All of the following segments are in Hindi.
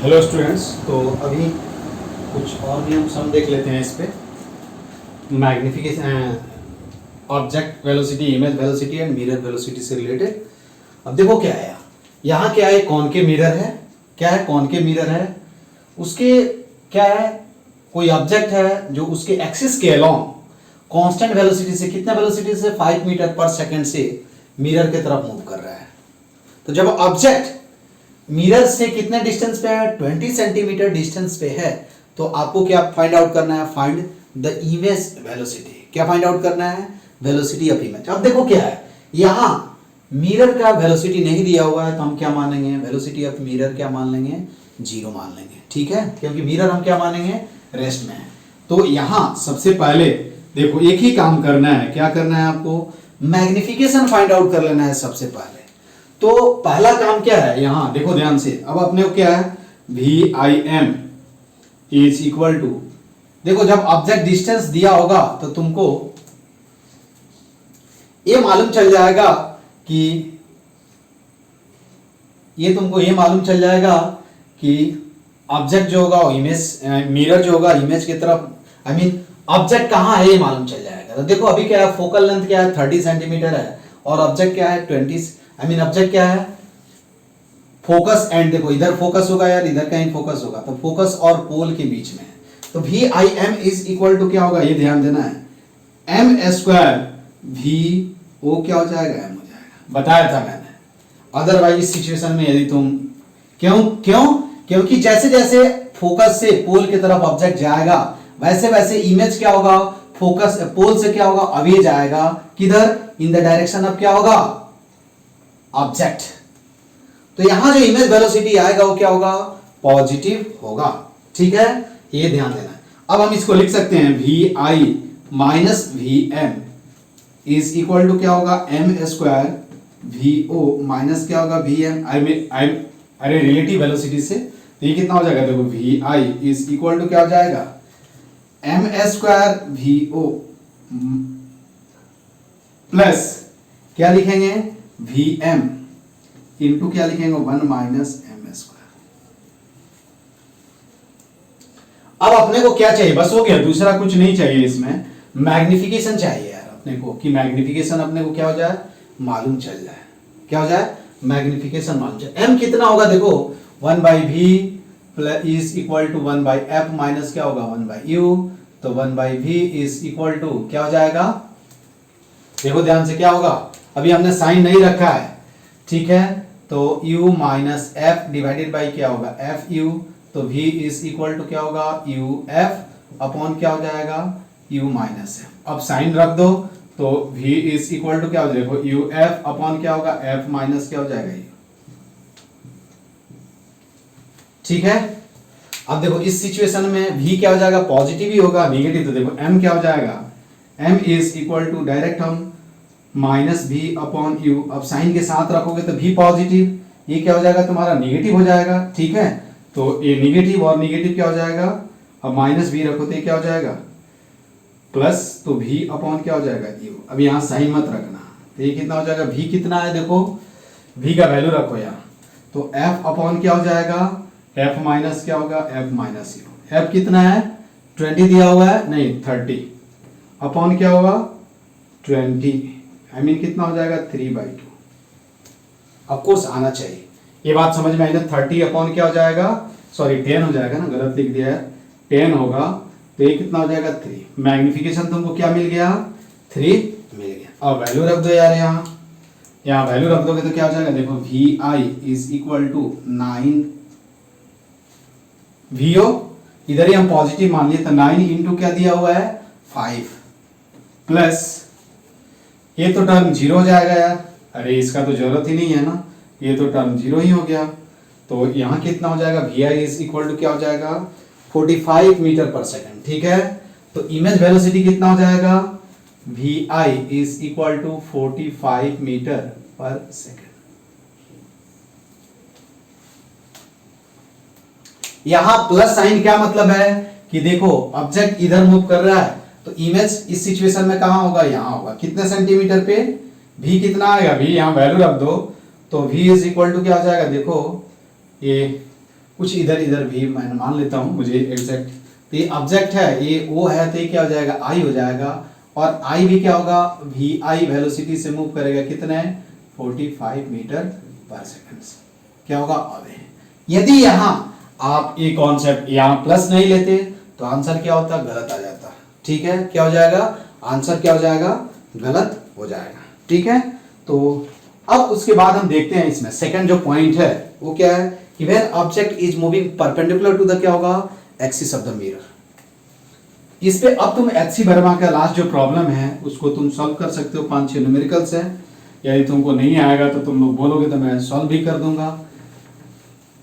Hello students. तो अभी कुछ और नियम हम देख लेते हैं इस पे। Magnification, object velocity, image velocity and mirror velocity से रिलेटेड। अब देखो क्या है यहाँ क्या है, कॉनकेव मिरर है। क्या है, कॉनकेव मिरर है। उसके क्या है, कोई ऑब्जेक्ट है जो उसके एक्सिस के अलोंग कांस्टेंट वेलोसिटी से, कितना वेलोसिटी से, 5 मीटर पर सेकंड से मिरर के तरफ मूव कर रहा है। तो जब ऑब्जेक्ट मिरर से कितने डिस्टेंस पे है, 20 सेंटीमीटर डिस्टेंस पे है, तो आपको क्या फाइंड आउट करना है, फाइंड द इमेज वेलोसिटी। क्या फाइंड आउट करना है, वेलोसिटी ऑफ इमेज। अब देखो क्या है, यहाँ मिरर का वेलोसिटी नहीं दिया हुआ है, तो हम क्या मानेंगे, वेलोसिटी ऑफ मिरर क्या मान लेंगे, 0 मान लेंगे। ठीक है, क्योंकि मिरर हम क्या मानेंगे, रेस्ट में है। तो यहाँ सबसे पहले देखो एक ही काम करना है, क्या करना है आपको, मैग्निफिकेशन फाइंड आउट कर लेना है सबसे पहले। तो पहला काम क्या है, यहां देखो ध्यान से। अब अपने को क्या है, V I M is equal to, देखो जब ऑब्जेक्ट डिस्टेंस दिया होगा तो तुमको ये मालूम चल जाएगा कि ऑब्जेक्ट जो होगा वो इमेज, मिरर जो होगा इमेज की तरफ, आई मीन ऑब्जेक्ट कहां है ये मालूम चल जाएगा। तो देखो अभी क्या है, फोकल लेंथ क्या है, 30 सेंटीमीटर है, और ऑब्जेक्ट क्या है, 20, आई मीन ऑब्जेक्ट क्या है, फोकस एंड, देखो इधर फोकस होगा यार, इधर कहीं फोकस होगा, तो फोकस और पोल के बीच में है। तो V I M is equal to क्या होगा, ये ध्यान देना है, एम स्क्वायर वी ओ क्या हो जाएगा, एम हो जाएगा, बताया था मैंने। अदरवाइज इस सिचुएशन में यदि तुम क्योंकि जैसे जैसे फोकस से पोल की तरफ ऑब्जेक्ट जाएगा, वैसे वैसे इमेज क्या होगा, फोकस पोल से क्या होगा, अवे जाएगा किधर, इन द डायरेक्शन ऑफ क्या होगा, ऑब्जेक्ट। तो यहां जो इमेज वेलोसिटी आएगा वो क्या होगा, पॉजिटिव होगा। ठीक है, ये ध्यान देना है। अब हम इसको लिख सकते हैं, V I minus V M is equal to क्या होगा, M square V O minus क्या होगा, वी एम, अरे रिलेटिव वेलोसिटी से, तो ये कितना हो जाएगा, देखो V I is equal to क्या हो जाएगा, M square V O plus क्या लिखेंगे, वी एम इंटू क्या लिखेंगे, 1 माइनस एम स्क्वायर। अब अपने को क्या चाहिए, बस हो गया, दूसरा कुछ नहीं चाहिए इसमें, मैग्निफिकेशन चाहिए यार अपने को, कि मैग्निफिकेशन अपने को क्या हो जाए, मालूम चल जाए। क्या हो जाए, मैग्निफिकेशन मालूम जाए। एम कितना होगा, देखो 1 by V plus is equal to 1 by F minus क्या होगा, 1 बाई यू। तो 1 by V is equal to क्या हो जाएगा, देखो ध्यान से क्या होगा, अभी हमने साइन नहीं रखा है, ठीक है, तो u minus F divided by क्या होगा, एफ यू। तो v इज इक्वल टू क्या होगा, यू एफ अपॉन क्या हो जाएगा, u माइनस एफ। अब साइन रख दो, तो v इज इक्वल टू क्या हो जाएगा, यू एफ अपॉन क्या होगा, f माइनस क्या हो जाएगा, u। ठीक है, अब देखो इस सिचुएशन में v क्या हो जाएगा, पॉजिटिव ही होगा, निगेटिव तो देखो m क्या हो जाएगा, m is equal to direct हम माइनस भी अपॉन यू। अब साइन के साथ रखोगे तो भी पॉजिटिव, ये क्या हो जाएगा तुम्हारा, निगेटिव हो जाएगा। ठीक है, तो ये निगेटिव और निगेटिव क्या हो जाएगा, अब माइनस भी रखो तो ये क्या हो जाएगा, प्लस, तो भी अपॉन क्या हो जाएगा, यू। अब यहाँ साइन मत रखना, तो ये कितना हो जाएगा, भी कितना है, देखो भी का वैल्यू रखो यहाँ, तो एफ अपॉन क्या हो जाएगा, एफ माइनस क्या होगा, एफ माइनस यू। एफ कितना है, 20 दिया हुआ है, नहीं 30 अपॉन क्या होगा, 20, आई मीन कितना हो जाएगा, 3/2। ऑफकोर्स आना चाहिए, ये बात समझ में आई ना। 30 अपॉन क्या हो जाएगा, सॉरी 10 हो जाएगा ना, गलत लिख दिया है, 10 होगा, तो ये कितना हो जाएगा, 3। मैग्निफिकेशन तुमको क्या मिल गया, 3 मिल गया। अब वैल्यू रख दो यार, यहाँ वैल्यू रख दोगे तो क्या हो जाएगा, देखो V I is equal to 9, V O इधर ही हम पॉजिटिव मान लिए, तो 9 इंटू क्या दिया हुआ है, 5 प्लस, ये तो टर्म 0 हो जाएगा यार, अरे इसका तो जरूरत ही नहीं है ना, ये तो टर्म 0 ही हो गया। तो यहाँ कितना हो जाएगा, V I is equal to क्या हो जाएगा, 45 मीटर पर सेकंड। ठीक है, तो इमेज वेलोसिटी कितना हो जाएगा, V I is equal to 45 metre पर सेकंड। यहां प्लस साइन क्या मतलब है, कि देखो ऑब्जेक्ट इधर मूव कर रहा है, तो इमेज इस सिचुएशन में कहां होगा, यहां होगा, कितने सेंटीमीटर पे, v कितना आएगा, v यहां वैल्यू रख दो, तो v इज इक्वल टू क्या हो जाएगा, देखो ये कुछ इधर इधर भी मैं मान लेता हूँ, मुझे एग्जैक्ट। तो ये ऑब्जेक्ट है, ये ओ है, तो ये क्या हो जाएगा, आई हो जाएगा। और आई भी क्या होगा, वी आई वेलोसिटी से मूव करेगा कितने, 45 मीटर पर सेकंड से क्या होगा, अवे। यदि यहाँ आप ये कॉन्सेप्ट यहाँ प्लस नहीं लेते तो आंसर क्या होता, गलत आ जाता। ठीक है, क्या हो जाएगा, आंसर क्या हो जाएगा, गलत हो जाएगा। ठीक है, तो अब उसके बाद हम देखते हैं इसमें सेकंड जो पॉइंट है वो क्या है कि when object is moving perpendicular to the क्या होगा, एक्सिस ऑफ द मिरर। इस पे अब तुम एचसी वर्मा का लास्ट जो प्रॉब्लम है उसको तुम सॉल्व कर सकते हो, 5-6 न्यूमेरिकल्स है। यदि तुमको नहीं आएगा तो तुम लोग बोलोगे तो मैं सॉल्व भी कर दूंगा,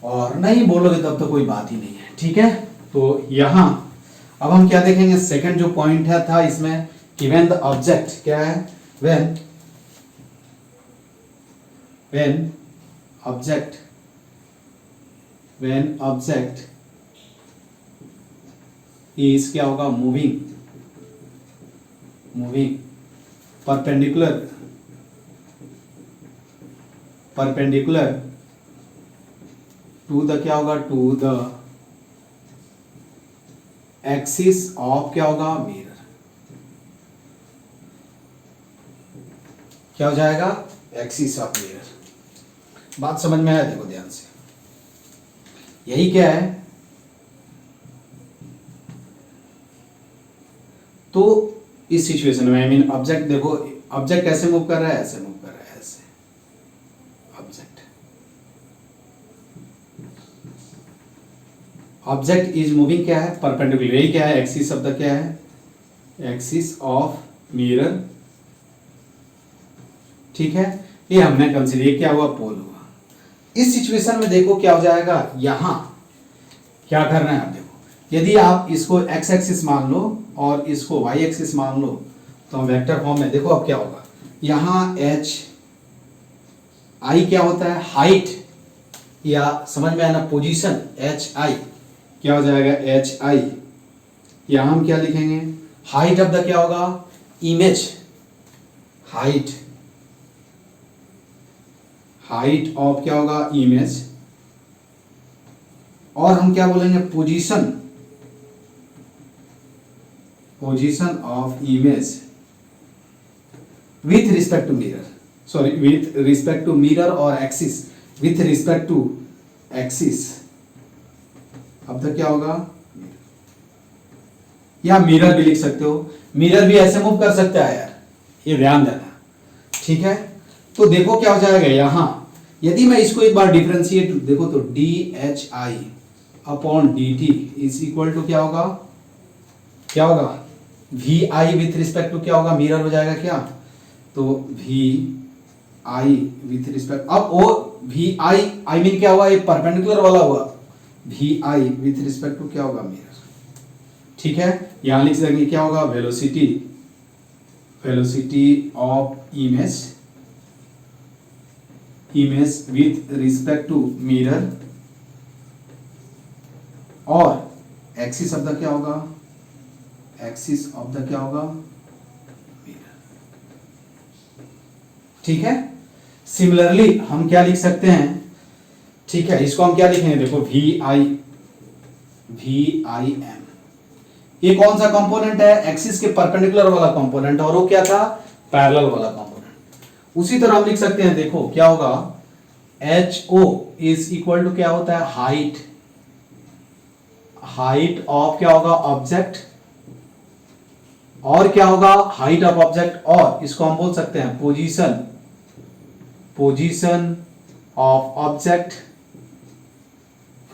और नहीं बोलोगे तब तो कोई बात ही नहीं है। ठीक है, तो यहाँ अब हम क्या देखेंगे, सेकंड जो पॉइंट है था इसमें कि व्हेन द ऑब्जेक्ट क्या है, व्हेन ऑब्जेक्ट इज क्या होगा, मूविंग परपेंडिकुलर टू द क्या होगा, टू द एक्सिस ऑफ क्या होगा, मिरर। क्या हो जाएगा, एक्सिस ऑफ मिरर। बात समझ में आया, देखो ध्यान से, यही क्या है। तो इस सिचुएशन में आई मीन ऑब्जेक्ट, देखो ऑब्जेक्ट कैसे मूव कर रहा है, ऐसे मूव कर रहा है, ऐसे ऑब्जेक्ट इज मूविंग क्या है, परपेंडिकुलर। यही क्या है, एक्सिस ऑफ द क्या है, एक्सिस ऑफ मिरर। ठीक है, ये हमने कंसीडर क्या हुआ, पोल हुआ। इस सिचुएशन में देखो क्या हो जाएगा, यहां क्या करना है, आप देखो यदि आप इसको एक्स एक्सिस मान लो और इसको वाई एक्सिस मान लो तो हम वेक्टर फॉर्म में, देखो अब क्या होगा, यहां एच आई क्या होता है, हाइट, या समझ में आना पोजीशन, एच आई क्या हो जाएगा, एच आई। यहां हम क्या लिखेंगे, हाइट ऑफ द क्या होगा, इमेज, हाइट ऑफ क्या होगा, इमेज। और हम क्या बोलेंगे, position of image with respect to mirror, sorry with respect to mirror और axis, with respect to axis. अब तक क्या होगा, या मिरर भी लिख सकते हो, मिरर भी ऐसे मूव कर सकता है यार, ये ध्यान देना। ठीक है, तो देखो क्या हो जाएगा, यहां यदि मैं इसको एक बार डिफरेंशिएट देखो तो D H I upon D T is equal to क्या होगा, V I with respect to क्या होगा, मिरर हो जाएगा क्या, तो वी आई विथ रिस्पेक्ट, अब वो वी आई मीन क्या हुआ, ये परपेंडिकुलर वाला हुआ, V I with respect to क्या होगा, मिरर। ठीक है, यहां लिख देंगे क्या होगा, velocity of image with respect to mirror, और एक्सिस ऑफ द क्या होगा, मिरर। ठीक है, सिमिलरली हम क्या लिख सकते हैं, ठीक है, इसको हम क्या लिखेंगे, देखो वी आई एम, ये कौन सा कंपोनेंट है, एक्सिस के परपेंडिकुलर वाला कंपोनेंट, और वो क्या था, पैरेलल वाला कंपोनेंट। उसी तरह हम लिख सकते हैं, देखो क्या होगा, H O is equal to क्या होता है, हाइट ऑफ क्या होगा, ऑब्जेक्ट, और क्या होगा, हाइट ऑफ ऑब्जेक्ट, और इसको हम बोल सकते हैं position of object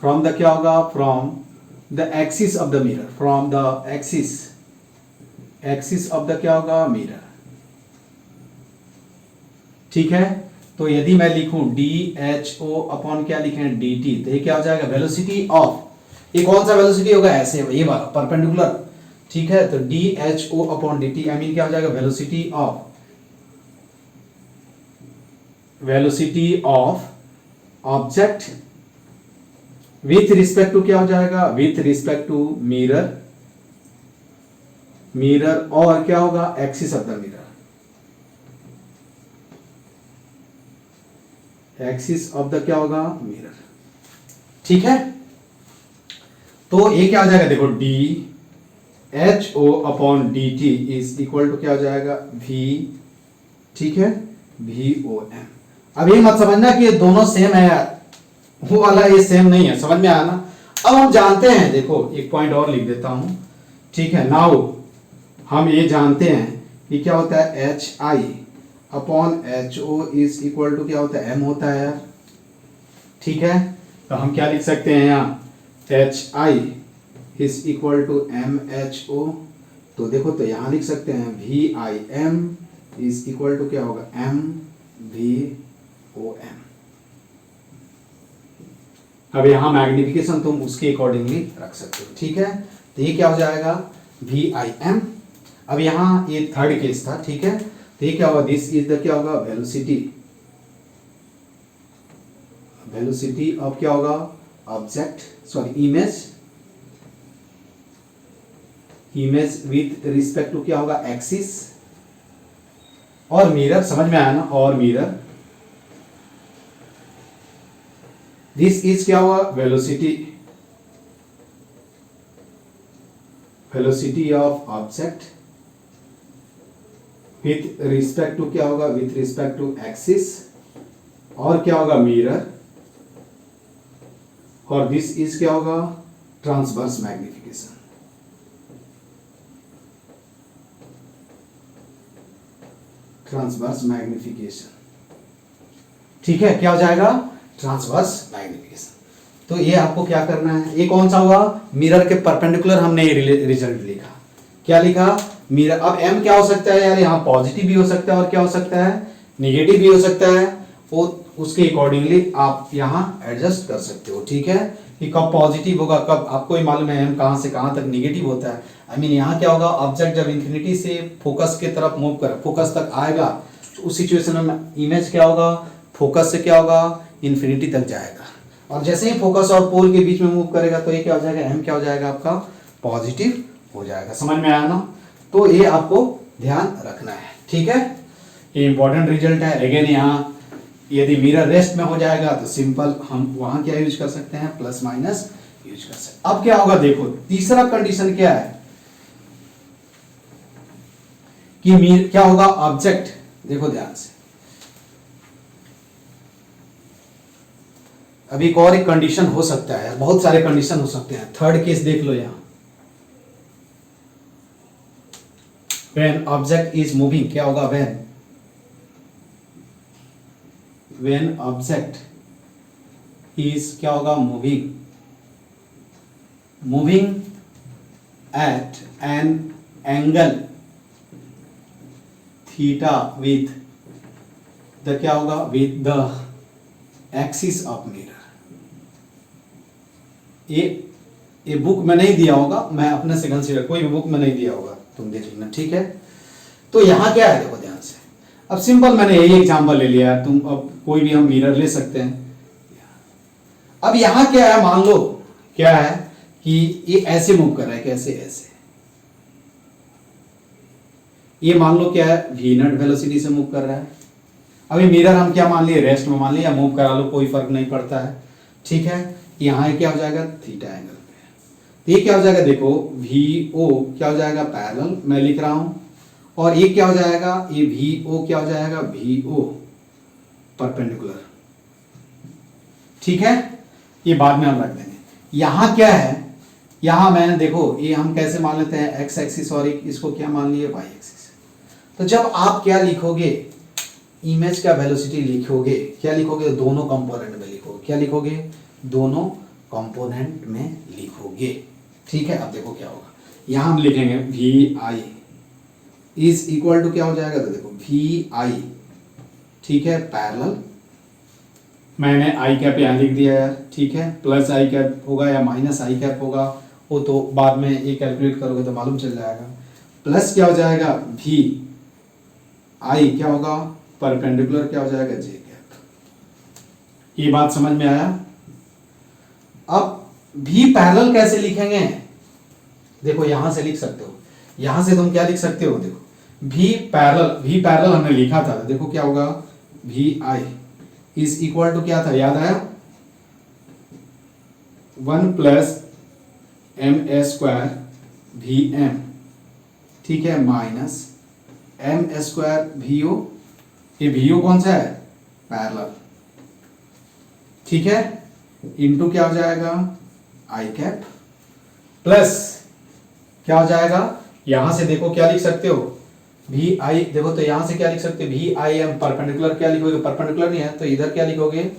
from the क्या होगा, from the axis of the mirror, from the axis of the क्या होगा, मिरर। ठीक है, तो यदि मैं लिखूं डी एच ओ अपॉन क्या लिखें, डी टी, तो ये क्या हो जाएगा, वेलोसिटी ऑफ, ये कौन सा वेलोसिटी होगा, ऐसे ये वाला परपेंडिकुलर। ठीक है, तो D H O upon D T I mean क्या हो जाएगा, velocity of object with respect to क्या हो जाएगा, विथ रिस्पेक्ट टू मिरर, और क्या होगा, axis of the mirror, axis of the क्या होगा, मिरर। ठीक है, तो ये क्या हो जाएगा, देखो D H O upon D T is equal to क्या हो जाएगा, वी, ठीक है, वी ओ एम। अब ये मत समझना कि ये दोनों सेम है यार, वो वाला ये सेम नहीं है, समझ में आया ना। अब हम जानते हैं, देखो एक पॉइंट और लिख देता हूं, ठीक है। नाउ हम ये जानते हैं कि क्या होता है, H I upon H O is equal to क्या होता है, एम होता है यार, ठीक है। तो हम क्या लिख सकते हैं यहाँ, H I is equal to M H O. तो देखो तो यहां लिख सकते हैं V I M is equal to क्या होगा, एम वी ओ एम। अब यहां मैग्निफिकेशन तुम उसके अकॉर्डिंगली रख सकते हो, ठीक है। तो ये क्या हो जाएगा, वी आई एम। अब यहां ये थर्ड केस था, ठीक है। तो ये क्या होगा, दिस इज द क्या होगा, वेलोसिटी, वेलोसिटी ऑफ क्या होगा, object, sorry image, image with respect to क्या होगा, एक्सिस, और मिरर, समझ में आया ना, और मिरर। दिस इज क्या हुआ, velocity, velocity of object with respect to क्या होगा, विथ रिस्पेक्ट टू एक्सिस, और क्या होगा, मिरर, और दिस इज क्या होगा, ट्रांसवर्स मैग्निफिकेशन। ट्रांसवर्स मैग्निफिकेशन, ठीक है, क्या हो जाएगा, ट्रांसवर्स मैग्निफिकेशन। तो ये आपको क्या करना है, ये कौन सा हुआ, मिरर के परपेंडिकुलर हमने ये रिजल्ट लिखा, क्या लिखा, मिरर। अब एम क्या हो सकता है यार, यहाँ पॉजिटिव भी हो सकता है और क्या हो सकता है, निगेटिव भी हो सकता है, वो उसके अकॉर्डिंगली आप यहाँ एडजस्ट कर सकते हो, ठीक है, कि कब पॉजिटिव होगा, कब, आपको ही मालूम है एम कहाँ से कहाँ तक निगेटिव होता है। आई मीन यहाँ क्या होगा, ऑब्जेक्ट जब इंफिनिटी से फोकस के तरफ मूव कर, फोकस तक आएगा, तो उस सिचुएशन में इमेज क्या होगा, फोकस से क्या होगा, इंफिनिटी तक जाएगा, और जैसे ही फोकस और पोल के बीच में मूव करेगा तो ये क्या हो जाएगा, एम क्या हो जाएगा आपका, पॉजिटिव हो जाएगा। समझ में आया ना। तो ये आपको ध्यान रखना है, ठीक है, ये इंपॉर्टेंट रिजल्ट है। अगेन यहाँ यदि मिरर रेस्ट में हो जाएगा तो सिंपल हम वहां क्या यूज कर सकते हैं, प्लस माइनस यूज कर सकते हैं। अब क्या होगा, देखो तीसरा कंडीशन क्या है कि क्या होगा, ऑब्जेक्ट, देखो ध्यान से, अभी एक और एक कंडीशन हो सकता है, बहुत सारे कंडीशन हो सकते हैं। थर्ड केस देख लो यहां, व्हेन ऑब्जेक्ट इज मूविंग, क्या होगा, व्हेन ऑब्जेक्ट इज क्या होगा, moving at an angle theta with the क्या होगा, with the axis of mirror. ये बुक में नहीं दिया होगा, मैं अपने से कंसीडर, कोई भी बुक में नहीं दिया होगा, तुम देख लेना, ठीक है। तो यहां क्या है, देखो ध्यान से, अब सिंपल मैंने यही एग्जांपल ले लिया है, तुम अब कोई भी हम मिरर ले सकते हैं। अब यहां क्या है, मान लो क्या है कि ये ऐसे मूव कर रहा है, कैसे, ऐसे, ये मान लो क्या है, वी नॉट वेलोसिटी से मूव कर रहा है। अभी मिरर हम क्या मान लिए, रेस्ट में मान लिया, मूव करा लो, कोई फर्क नहीं पड़ता है, ठीक है। यहाँ क्या हो जाएगा, थीटा एंगल पे, ये क्या हो जाएगा, देखो वी ओ क्या हो जाएगा, पैरेलल मैं लिख रहा हूं, और ये क्या हो जाएगा, ये वी ओ क्या हो जाएगा, वी ओ परपेंडिकुलर, ठीक है। ये बाद में हम रख देंगे। यहां क्या है, यहां मैंने देखो ये हम कैसे मान लेते हैं, एक्स एक्सिस, और इसको क्या मान लिए, वाई एक्सिस। तो जब आप क्या लिखोगे, इमेज का वेलोसिटी लिखोगे, क्या लिखोगे, दोनों कंपोनेंट में लिखोगे, क्या लिखोगे, दोनों कंपोनेंट में लिखोगे, ठीक है। अब देखो क्या होगा, यहां हम लिखेंगे V I is equal to क्या हो जाएगा, तो देखो वी आई, ठीक है, पैरेलल, मैंने आई कैप यहां लिख दिया यार, ठीक है, प्लस आई कैप होगा या माइनस आई कैप होगा, वो तो बाद में ये कैलकुलेट करोगे तो मालूम चल जाएगा। प्लस क्या हो जाएगा, वी आई क्या होगा, परपेंडिकुलर क्या हो जाएगा, जे कैप। ये बात समझ में आया। अब भी पैरेलल कैसे लिखेंगे, देखो यहां से लिख सकते हो, यहां से तुम क्या लिख सकते हो, देखो भी पैरेलल हमने लिखा था, देखो क्या होगा, V I is equal to क्या था, याद आया, 1 plus M A square V M, ठीक है, minus M A square V O, ये वी ओ कौन सा है, पैरेलल, ठीक है, इनटू क्या हो जाएगा आई कैप, प्लस क्या हो जाएगा, यहां से देखो क्या लिख सकते हो, वी आई, देखो तो यहां से क्या लिख सकते हो, वी आई एम परपेंडिकुलर, क्या लिखोगे, परपेंडिकुलर नहीं है तो इधर क्या लिखोगे,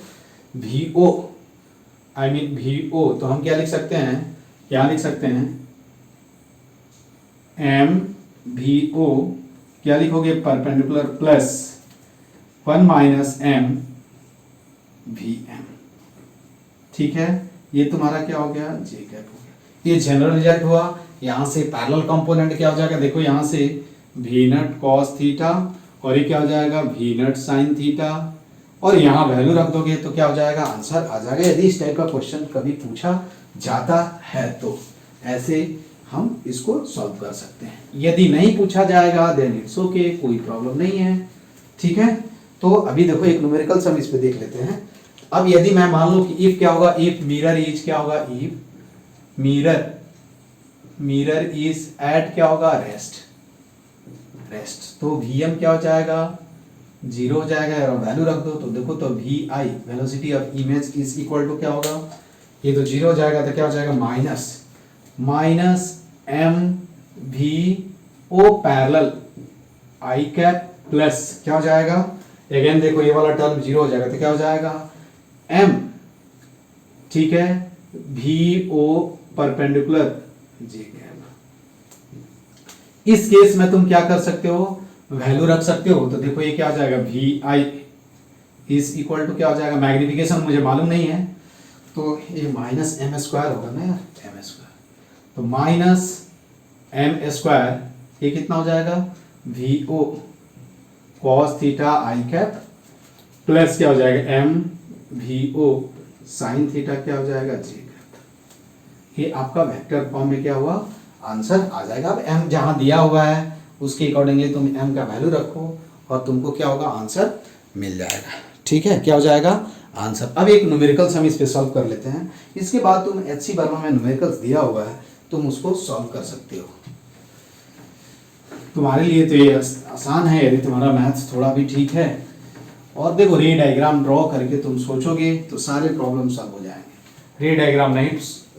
V O, I mean V O, तो हम क्या लिख सकते हैं, क्या लिख सकते हैं, एम वी ओ, क्या लिखोगे, perpendicular plus 1 minus M V M, ठीक है, ये तुम्हारा क्या हो गया, जे कैप हो गया, ये जनरल रिजल्ट हुआ। यहां से पैरेलल कंपोनेंट क्या हो जाएगा, देखो यहां से वी नट कॉस थीटा, और ये क्या हो जाएगा, वी नट साइन थीटा, और यहाँ वैल्यू रख दोगे तो क्या हो जाएगा, आंसर आ जाएगा। यदि इस टाइप का क्वेश्चन कभी पूछा जाता है तो ऐसे हम इसको सॉल्व कर सकते हैं। यदि नहीं पूछा जाएगा देन इट्स ओके, कोई प्रॉब्लम नहीं है, ठीक है। तो अभी देखो एक न्यूमेरिकल सम इस पे देख लेते हैं। अब यदि मैं मान लूं कि इफ क्या होगा, इफ मिरर इज क्या होगा, इफ मिरर इज एट क्या होगा, रेस्ट, तो वीएम क्या हो जाएगा, 0 हो जाएगा, और वैल्यू रख दो तो देखो तो V I velocity of image is equal to क्या होगा, ये तो 0 हो जाएगा तो क्या हो जाएगा, minus M V O parallel I cap, plus क्या हो जाएगा, अगेन देखो ये वाला टर्म 0 हो जाएगा तो क्या हो जाएगा, एम, ठीक है, वी ओ परपेंडिकुलर जे कैप। इस केस में तुम क्या कर सकते हो, वैल्यू रख सकते हो, तो देखो ये क्या हो जाएगा, V I is equal to क्या हो जाएगा, मैग्निफिकेशन मुझे मालूम नहीं है तो ये माइनस एम स्क्वायर होगा ना यार, एम स्क्वायर, तो माइनस एम स्क्वायर, ये कितना हो जाएगा, V O cos theta I cap, plus क्या हो जाएगा, M V O sine theta क्या हो जाएगा, जे कैप। ये आपका वेक्टर फॉर्म में क्या हुआ, आंसर आ जाएगा। अब एम जहां दिया हुआ है उसके अकॉर्डिंगली तुम एम का वैल्यू रखो और तुमको क्या होगा, आंसर मिल जाएगा, ठीक है, क्या हो जाएगा, आंसर। अब एक न्यूमेरिकल सम इस पे सॉल्व कर लेते हैं, इसके बाद तुम एचसी वर्मा में न्यूमेरिकल्स दिया हुआ है तुम उसको सॉल्व कर सकते हो। तुम्हारे लिए तो ये आसान है यदि तुम्हारा मैथ्स थोड़ा भी ठीक है, और देखो रे डायग्राम ड्रॉ करके तुम सोचोगे तो सारे प्रॉब्लम सॉल्व हो जाएंगे। रे डायग्राम नहीं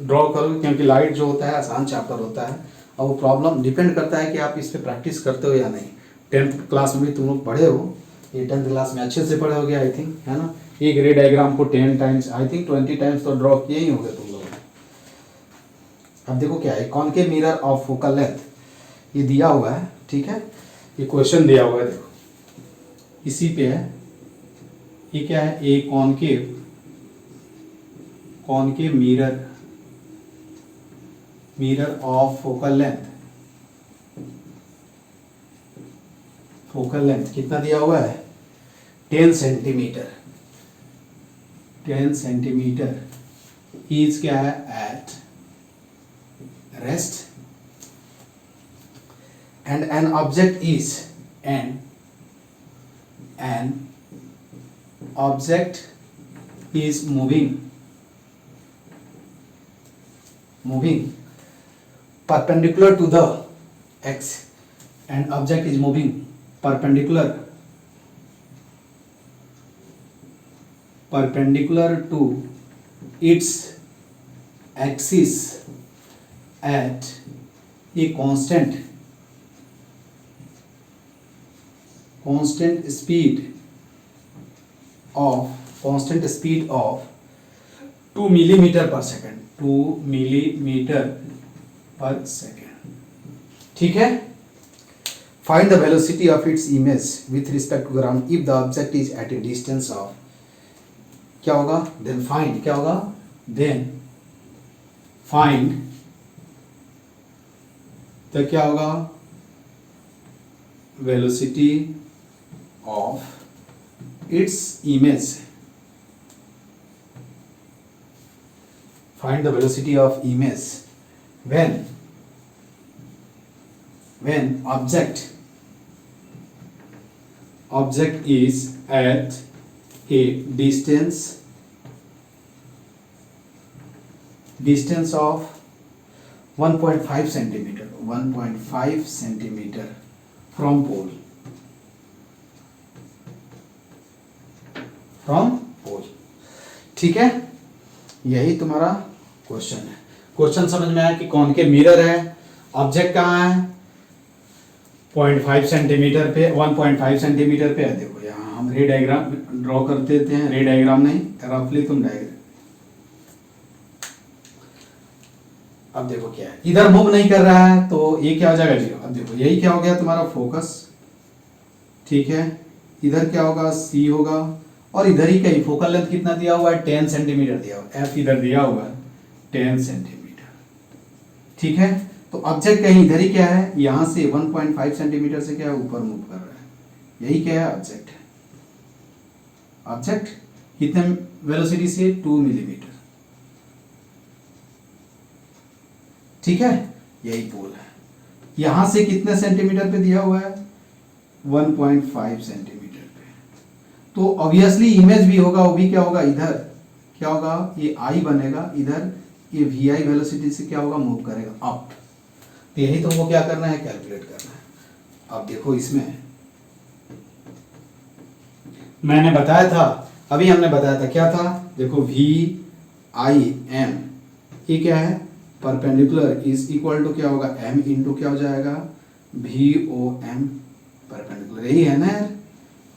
ड्रॉ करो क्योंकि लाइट जो होता है आसान चैप्टर होता है, और वो प्रॉब्लम डिपेंड करता है कि आप इस पे प्रैक्टिस करते हो या नहीं। 10th क्लास में भी तुम लोग पढ़े हो, ये 10th क्लास में अच्छे से पढ़े होगे आई थिंक, है ना। एक रे डायग्राम को 10 टाइम्स आई थिंक 20 टाइम्स तो ड्रॉ किए ही होंगे तुम लोग। अब देखो क्या है, concave mirror of focal length ये दिया हुआ है, ठीक है, ये क्वेश्चन दिया हुआ है, देखो इसी पे है, ये क्या है, ए concave mirror of focal length कितना दिया हुआ है, 10 सेंटीमीटर इज क्या है, at rest, and an object is moving perpendicular to the x, and object is moving perpendicular to its axis at a constant speed of 2 millimeter per second, ठीक है। Find the velocity of its image with respect to ground if the object is at a distance of, क्या होगा, then find, क्या होगा, then find तो क्या होगा, velocity of its image, find the velocity of image when object is at a distance of 1.5 centimetre, 1.5 centimetre from pole, from pole. ठीक है, यही तुम्हारा क्वेश्चन है। क्वेश्चन समझ में आया कि कौन के मिरर है, ऑब्जेक्ट कहाँ है, 0.5 सेंटीमीटर पे, 1.5 सेंटीमीटर पे है। देखो यहाँ हम रे डायग्राम ड्रॉ कर देते हैं, रे डायग्राम नहीं, रफली तुम डायग्राम। अब देखो क्या है, इधर मूव नहीं कर रहा है तो ये क्या हो जाएगा, 0। अब देखो यही क्या हो गया तुम्हारा फोकस। ठीक है, इधर क्या होगा, C होगा, और इधर ही कहीं फोकल लेंथ कितना दिया हुआ है, 10 सेंटीमीटर दिया हुआ है, F इधर दिया हुआ है 10 सेंटीमीटर। ठीक है, तो ऑब्जेक्ट कहीं इधर ही क्या है, यहां से 1.5 सेंटीमीटर से क्या है, ऊपर मूव कर रहा है। यही क्या है, ऑब्जेक्ट है। ऑब्जेक्ट कितने वेलोसिटी से, 2 मिलीमीटर। ठीक है, यही पोल है। यहां से कितने सेंटीमीटर पे दिया हुआ है, 1.5 सेंटीमीटर पे। तो ऑब्वियसली इमेज भी होगा, वो भी क्या होगा, इधर क्या होगा, ये I बनेगा, इधर ये VI वेलोसिटी से क्या होगा, मूव करेगा अप। तो यही तुमको क्या करना है, कैलकुलेट करना है। अब देखो इसमें मैंने बताया था, अभी हमने बताया था, क्या था, देखो VIM ये क्या है, परपेंडिकुलर इज इक्वल टू क्या होगा, M इंटू क्या हो जाएगा, VOM परपेंडिकुलर। यही है ना यार,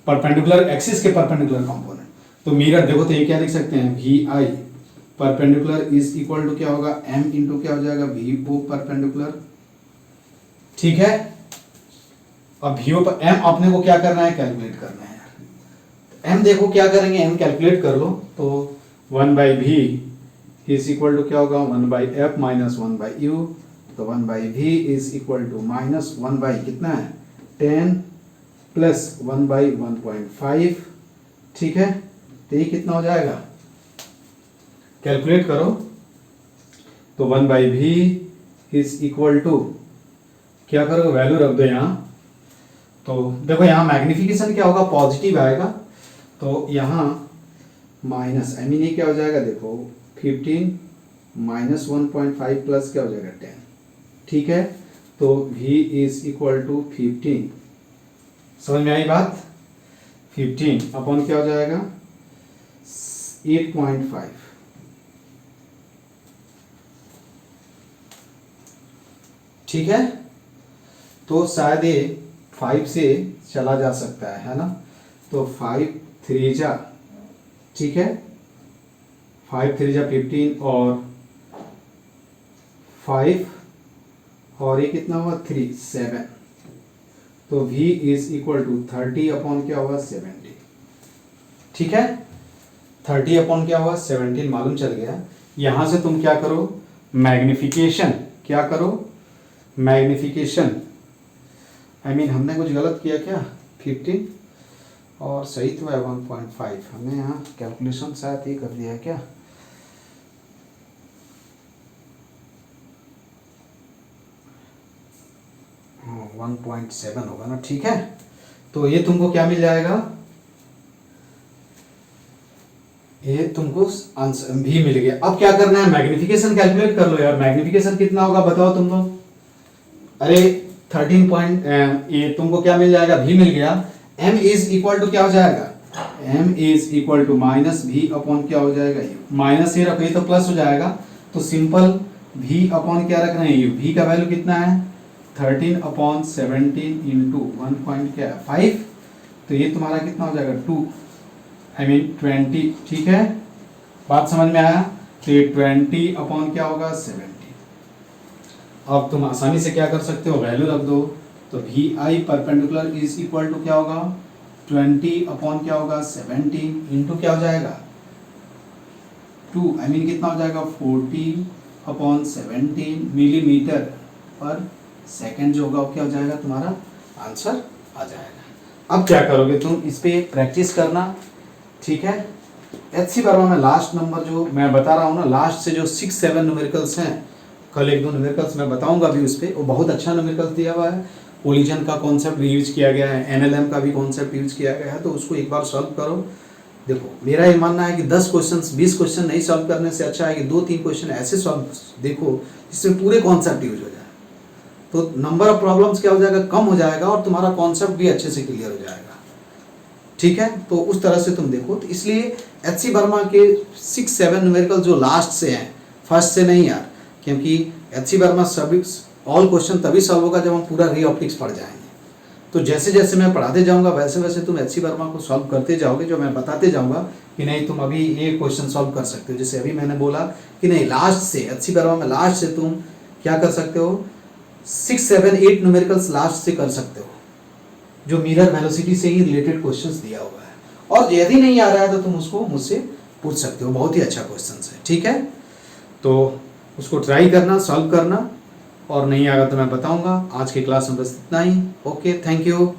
परपेंडिकुलर एक्सिस के परपेंडिकुलर कंपोनेंट। तो मिरर देखो, तो ये क्या लिख सकते हैं, VI perpendicular is equal to क्या होगा, M इंटू क्या हो जाएगा, VO परपेंडिकुलर। ठीक है, अब VO पर M अपने को क्या करना है, कैलकुलेट करना है यार। M देखो क्या करेंगे, M कैलकुलेट कर लो, तो 1/V इज इक्वल टू क्या होगा, 1/F माइनस 1/U। तो 1/V is equal to minus 1/ कितना है, 10 प्लस 1/1.5। ठीक है, तो ये कितना हो जाएगा, कैलकुलेट करो। तो 1/V इज इक्वल टू क्या करोगे, वैल्यू रख दो यहाँ। तो देखो यहाँ मैग्निफिकेशन क्या होगा, पॉजिटिव आएगा, तो यहाँ माइनस, आई मीन ये क्या हो जाएगा, देखो 15 माइनस 1.5 प्लस क्या हो जाएगा, 10। ठीक है, तो V इज इक्वल टू 15, समझ में आई बात, 15 अपॉन क्या हो जाएगा, 8.5। ठीक है, तो शायद ये 5 से चला जा सकता है ना, तो 5 3 जा, ठीक है, 5 3 जा 15 और 5 और ये कितना हुआ, 3 7। तो V is equal to 30 upon क्या हुआ, 70। ठीक है, 30 अपॉन क्या हुआ, 17 मालूम चल गया। यहां से तुम क्या करो, मैग्निफिकेशन, क्या करो, मैग्निफिकेशन, आई मीन हमने कुछ गलत किया क्या, 15 और सही तो है 1.5, हमने यहाँ कैलकुलेशन शायद ये कर दिया है क्या, हाँ 1.7 होगा ना। ठीक है, तो ये तुमको क्या मिल जाएगा, ये तुमको आंसर भी मिल गया। अब क्या करना है, मैग्निफिकेशन कैलकुलेट कर लो यार। मैग्निफिकेशन कितना होगा बताओ तुम लोग, अरे 13 पॉइंट, ये तुमको क्या मिल जाएगा, भी मिल गया। M इज इक्वल टू क्या हो जाएगा, M is equal to minus V upon क्या हो जाएगा, U। माइनस ये रखो, ये तो प्लस हो जाएगा, तो सिंपल V अपॉन क्या रखना है, U। V का वैल्यू कितना है, 13 अपॉन 17 इंटू 1 पॉइंट क्या है, 5। तो ये तुम्हारा कितना हो जाएगा, 2 आई मीन 20। ठीक है, बात समझ में आया। तो ये 20 अपॉन क्या होगा, 70। अब तुम आसानी से क्या कर सकते हो, वैल्यू रख दो। तो VI perpendicular is equal to क्या होगा, 20 अपॉन क्या होगा, 17 इंटू क्या हो जाएगा, 2 आई मीन कितना हो जाएगा, 40 अपॉन 17 मिलीमीटर पर सेकेंड जो होगा वो क्या हो जाएगा, तुम्हारा आंसर आ जाएगा। अब क्या करोगे तुम, इस पे प्रैक्टिस करना। ठीक है, HC वर्मा में लास्ट नंबर जो मैं बता रहा हूँ ना, लास्ट से जो 6 7 न्यूमेरिकल्स हैं, कल 1 2 न्यूमेरिकल्स मैं बताऊंगा अभी उस पर, वो बहुत अच्छा न्यूमेरिकल्स दिया हुआ है। कोलिजन का कॉन्सेप्ट भी यूज किया गया है, NLM का भी कॉन्सेप्ट यूज किया गया है, तो उसको एक बार सॉल्व करो। देखो मेरा ये मानना है कि 10 क्वेश्चन 20 क्वेश्चन नहीं सॉल्व करने से अच्छा है कि 2-3 क्वेश्चन ऐसे सॉल्व देखो जिसमें पूरे कॉन्सेप्ट यूज हो जाए, तो नंबर ऑफ प्रॉब्लम्स क्या हो जाएगा, कम हो जाएगा और तुम्हारा कॉन्सेप्ट भी अच्छे से क्लियर हो जाएगा। ठीक है, तो उस तरह से तुम देखो। तो इसलिए एच.सी. वर्मा के 6-7 न्यूमेरिकल जो लास्ट से हैं, फर्स्ट से नहीं यार, क्योंकि एच.सी. वर्मा सभी ऑल क्वेश्चन तभी सॉल्व होगा जब हम पूरा रे ऑप्टिक्स पढ़ जाएंगे। तो जैसे जैसे मैं पढ़ाते जाऊंगा वैसे वैसे तुम एच.सी. वर्मा को सॉल्व करते जाओगे, जो मैं बताते जाऊंगा कि नहीं तुम अभी ये क्वेश्चन सॉल्व कर सकते हो। जैसे अभी मैंने बोला कि नहीं लास्ट से एच.सी. वर्मा में लास्ट से तुम क्या कर सकते हो, 6-7-8 न्यूमेरिकल्स लास्ट से कर सकते हो, जो मिरर वेलोसिटी से ही रिलेटेड क्वेश्चंस दिया हुआ है। और यदि नहीं आ रहा है तो तुम उसको मुझसे पूछ सकते हो, बहुत ही अच्छा क्वेश्चन है। ठीक है, तो उसको ट्राई करना, सॉल्व करना, और नहीं आएगा तो मैं बताऊंगा। आज की क्लास में बस इतना ही। Okay, thank you.